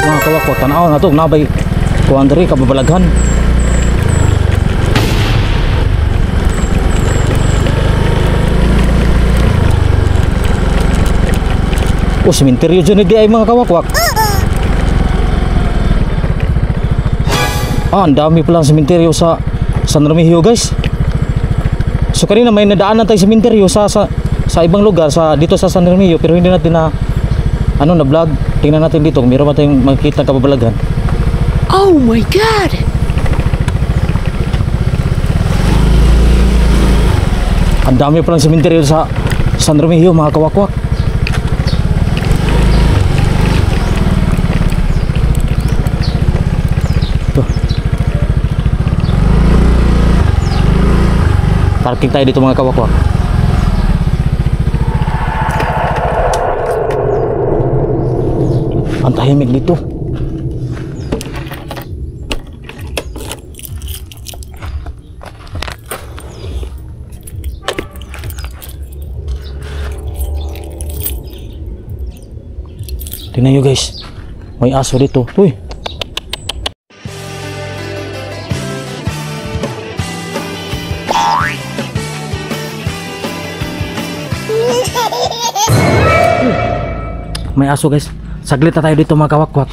Mga kawakwak, tanaw na to, nabay kuhan diri kababalaghan. Oh, sementeryo dyan di ay mga kawakwak. Ang dami palang sementeryo sa San Remigio, guys. So kanina may nadaanan tayong sementeryo sa ibang lugar dito sa San Remigio, pero hindi natin na na vlog. Tingnan natin dito kung meron ba tayong makikita kababalaghan. Oh my God! Ang dami palang sementeryo sa San Remigio, mga kawakwak. Ito. Parking tayo dito, mga kawakwak. Ang tahimik dito. Tingnan nyo, guys, may aso dito. Uy, may aso, guys. Saglit na tayo dito, mga kawakwak,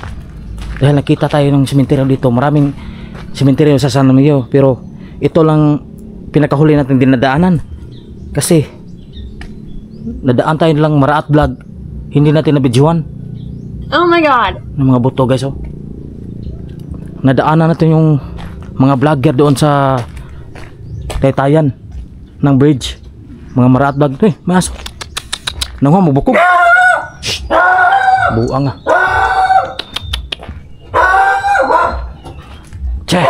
dahil nakita tayo ng sementeryo dito. Maraming sementeryo sa San Remigio, pero ito lang pinakahuli natin dinadaanan kasi nadaan tayo lang Maraat Vlog, hindi natin nabidyohan. Oh my God! Ng mga buto, guys. Oh, nadaanan natin yung mga vlogger doon sa Taytayan ng bridge, mga Maraat Vlog. May aso nang mabukog. Buang ah. Che,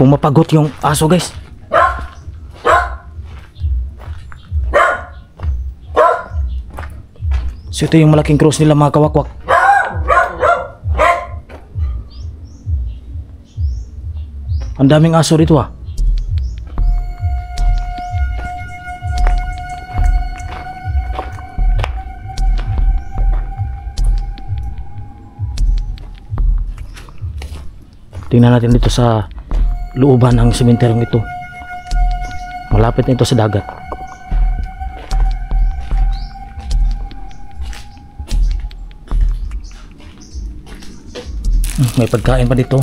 pumapagot yung aso, guys. So ito yung malaking cross nila, mga kawakwak. Ang daming aso dito ah. Tingnan natin dito sa looban ng sementeryong ito. Malapit na ito sa dagat. May pagkain pa dito.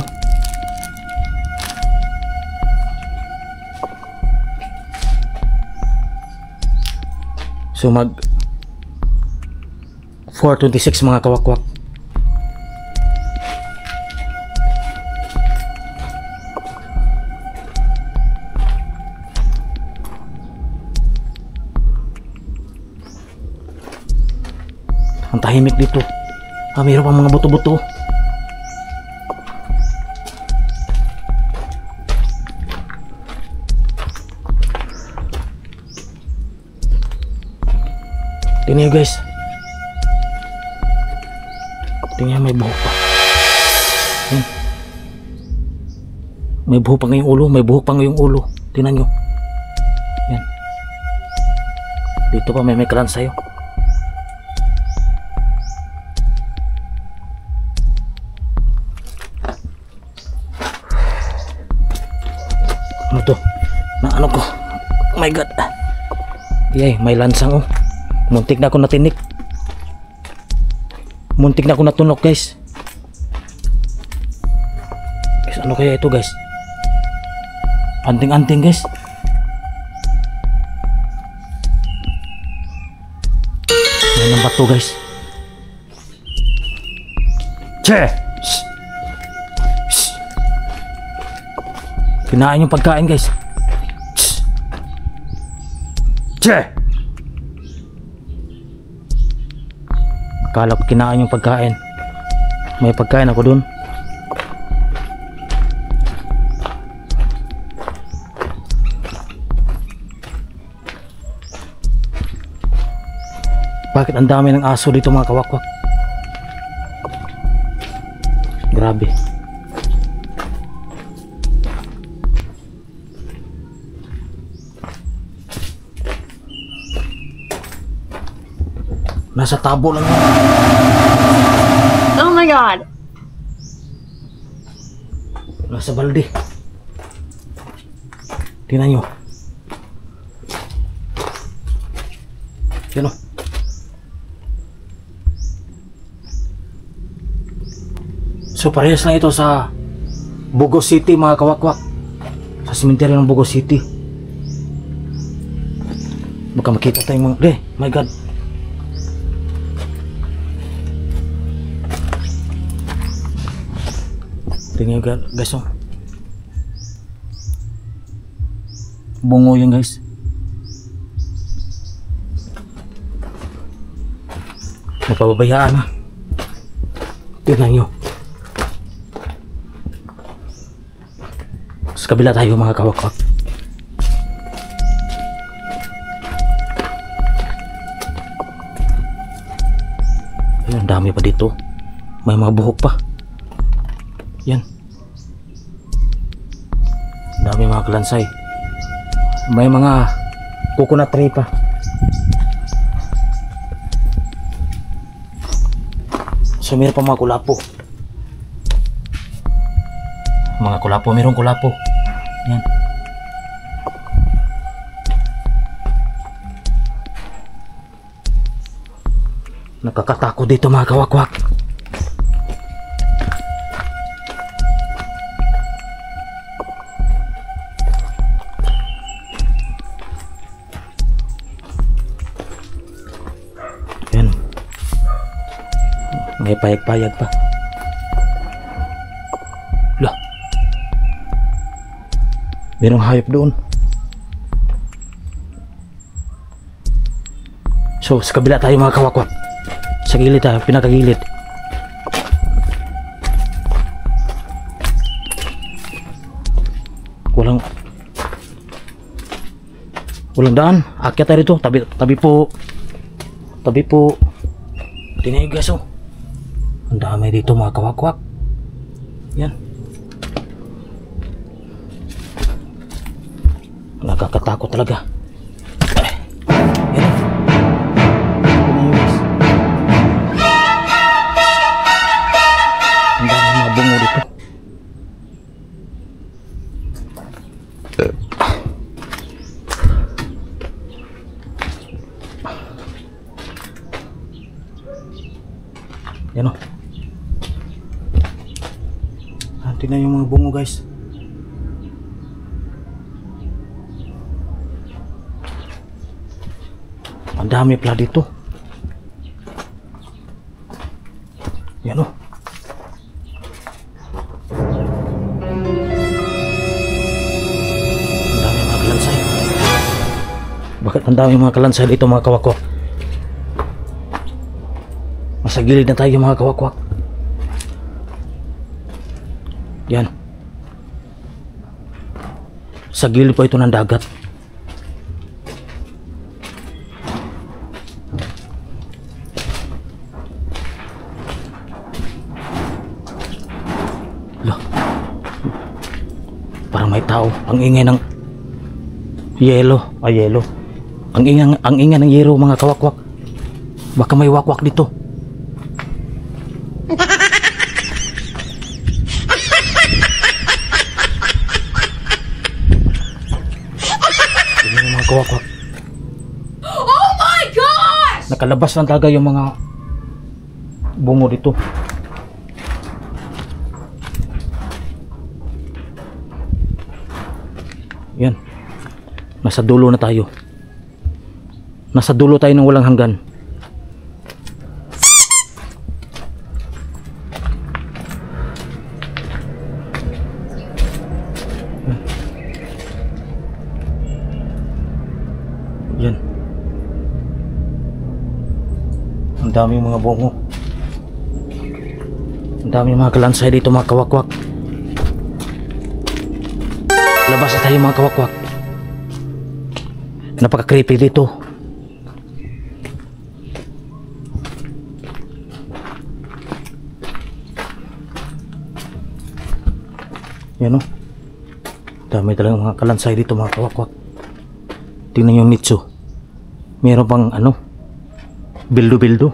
So mag 4:26, mga kawakwak. Ang tahimik dito. Mayroon pang mga buto-buto. Tingnan nyo, guys. Tingnan, may buhok pa. May buhok pa ngayong ulo. May buhok pa ngayong ulo. Tingnan nyo. Yan. Dito pa may krans sa'yo. Ano to? Na ano ko? Oh my God. Yay, may lansang oh. Muntik na ako natinik. Muntik na ako natunok, guys. Guys, ano kaya ito, guys? Anting-anting, guys. May ng bato, guys. Che! Shh! Shh! Kinain yung pagkain, guys. Shh! Che! Akala ko kinain yung pagkain. May pagkain ako dun. Bakit ang dami ng aso dito, mga kawakwak? Grabe. Nasa tabo lang yan. Oh my God! god. Nasa balde. Tingnan nyo. Yan o. So parehas lang ito sa Bugos City mga kawakwak. Sa sementeryo ng Bugos City. Baka makita tayong mga... my god. Tingnan nyo guys o. Bungo yun guys. Napababayaan na. Tingnan nyo. Sa kabila tayo mga kawakwak. Ayun, dami pa dito. May mga buhok pa. Yan. Dami mga kalansay. May mga coconut tree pa. So meron pa mga kulapo. Mga kulapo, merong kulapo. Yan. Nakakatakot dito mga kawakwak. Yan. May payag-payag pa. Lah. Merong hayop doon. So sa kabila tayo mga kawakwak. Sa gilid tayo, pinakagilid. Walang daan. Akyat tayo dito. Tabi po. Tingnan nyo guys oh. Ang dami dito mga kawakwak. Yan. Nakakatakot talaga. Yan. Ang dami mga bungo dito. Yan o. Tingnan yung mga bungo guys. Ang dami pala dito. Yan o. Ang dami mga kalansay. Bakit ang dami mga kalansay dito mga kawakwak? Sa gilid na tayo mga kawakwak. Yan. Sa gilid po ito ng dagat. Loh. Parang may tao. Ang ingay ng yelo. Yelo. Ang ingay ng yero mga kawakwak. Baka may wakwak dito. Kawakwak. Oh my gosh! Nakalabas lang talaga yung mga bungo dito. Yan. Nasa dulo na tayo. Nasa dulo tayo ng walang hanggan. Yan. Ang dami mga bungo. Ang dami mga kalansay dito mga kawakwak. Labas na tayo mga kawakwak. Napaka-creepy dito. Yan o. Dami talagang mga kalansay dito mga kawakwak. Tingnan yung nitso. Meron pang ano, bildo-bildo.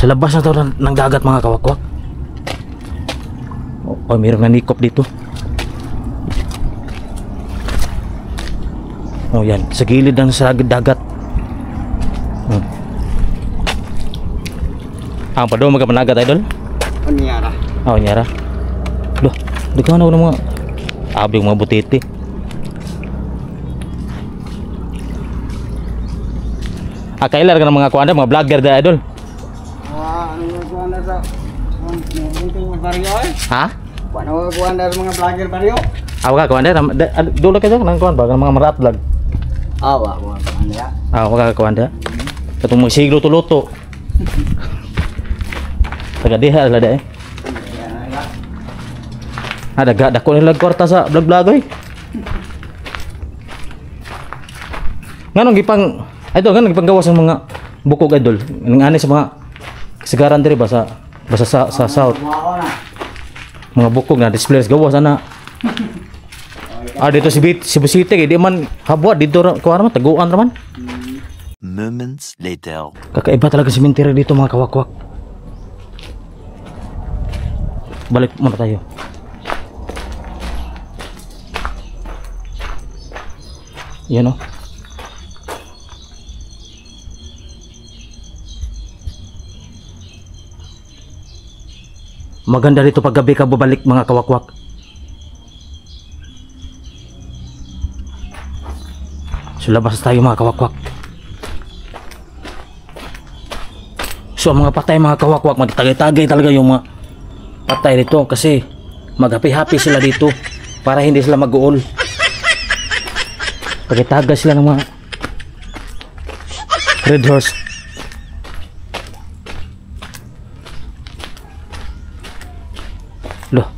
Sa labas na to ng dagat mga kawakwak. Oh, mayroong nanikop dito. Oh, yan. Sa gilid ng sa dagat. Ang pa doon magkamanagat, idol? Onyara. Oh, nyara. Loh, di ka na mga abi mga butiti. Kailan ka ng mga kuanda, mga vlogger da, idol? Ano yung kuwanda sa mga baryo eh? Ha? Ano yung kuwanda sa mga vlogger baryo? Awa ka kuanda, dulu ka dyan, ng kuanda ba? Ng mga marat vlog. Awa, mga kuwanda ya. Awa ka kuanda. Katong mga siglo luto. Taga diha ala da eh. Dako nila kwarta sa vlog-vlog eh. Nganong gipang nganong gipanggawas ng mga bukog idol. Ngani sa mga sigaran diri ba sa south. Mga bukog na displays gawas ana. Dito si Busite di man habwa dito kuwara man taguan ra man. Moments later. Kakaiba talaga sementeryo dito mga kawakwak. Balik muna tayo. Yan o. Maganda dito pag gabi ka babalik mga kawakwak. So labas tayo mga kawakwak. So ang mga patay mga kawakwak, magtagay-tagay talaga yung mga patay dito kasi mag-happy-happy sila dito para hindi sila mag-uol. Tagay-tagay sila ng mga red horse. Loh,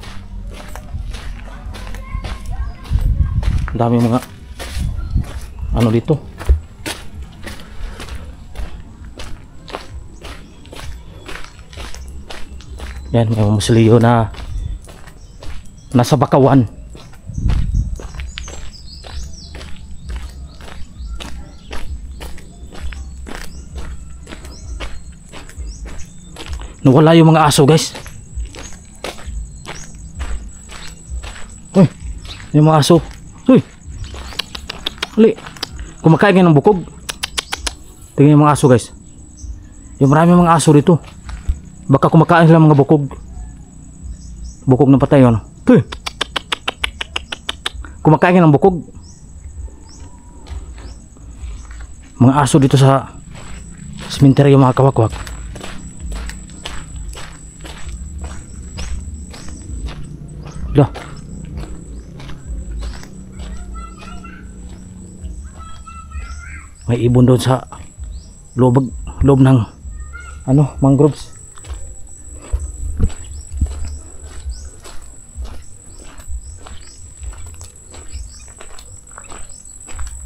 ang dami mga ano dito. Yan, may musilyo na nasa Bakawan. Nawala yung mga aso guys. Uy, yung mga aso. Uy, hali, kumakain ng bukog. Tingnan yung mga aso guys. Yung marami mga aso dito. Baka kumakain sila mga bukog. Bukog ng patay yun. Uy, kumakain ng bukog. Mga aso dito sa sementeryo mga kawakwak. Dah. May ibon doon sa loob ng mangroves.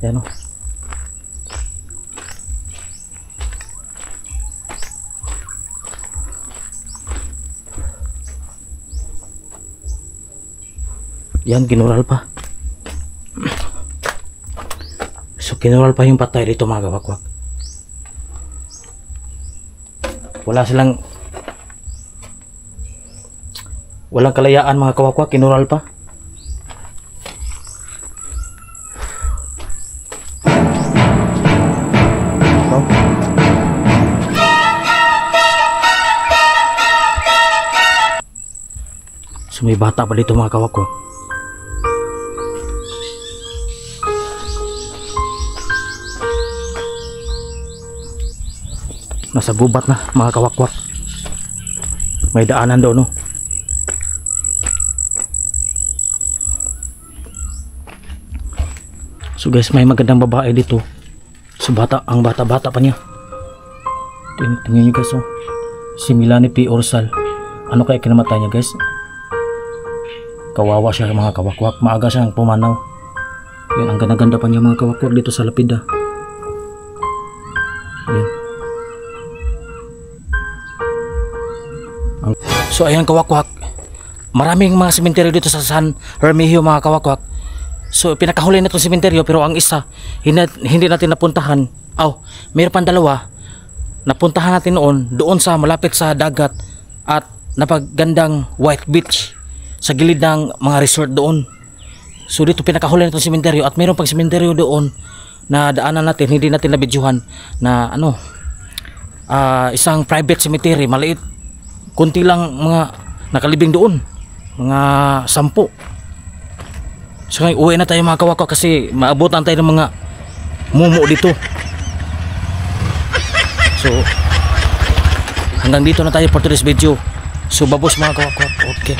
Yan o. Yan, ginural pa. So, ginural pa yung patay dito mga kawakwak. Walang kalayaan mga kawakwak, ginural pa. So, may bata pa dito mga kawakwak. Nasa gubat na mga kawakwak. May daanan doon no. So guys, may magandang babae dito. So ang bata pa niya. Tingnan nyo guys oh. Si Milani P. Orsal. Ano kaya kinamatay niya guys? Kawawa siya mga kawakwak. Maaga siyang pumanaw. Yan, ang ganda-ganda pa niya mga kawakwak dito sa lapida. Yan. So ayan kawakwak, maraming mga sementeryo dito sa San Remigio mga kawakwak. So pinakahuli na itong sementeryo pero ang isa hindi natin napuntahan. Mayroon pang dalawa napuntahan natin noon doon sa malapit sa dagat at napagandang white beach sa gilid ng mga resort doon. So dito pinakahuli na itong sementeryo at mayroon pang sementeryo doon na daanan natin, hindi natin nabidyuhan na isang private cemetery, maliit, kunti lang mga nakalibing doon, mga 10. So ngayon uwi na tayo mga kawakwa kasi maabutan tayo ng mga mumu dito. So hanggang dito na tayo for today's video. So babos mga kawakwa. Okay.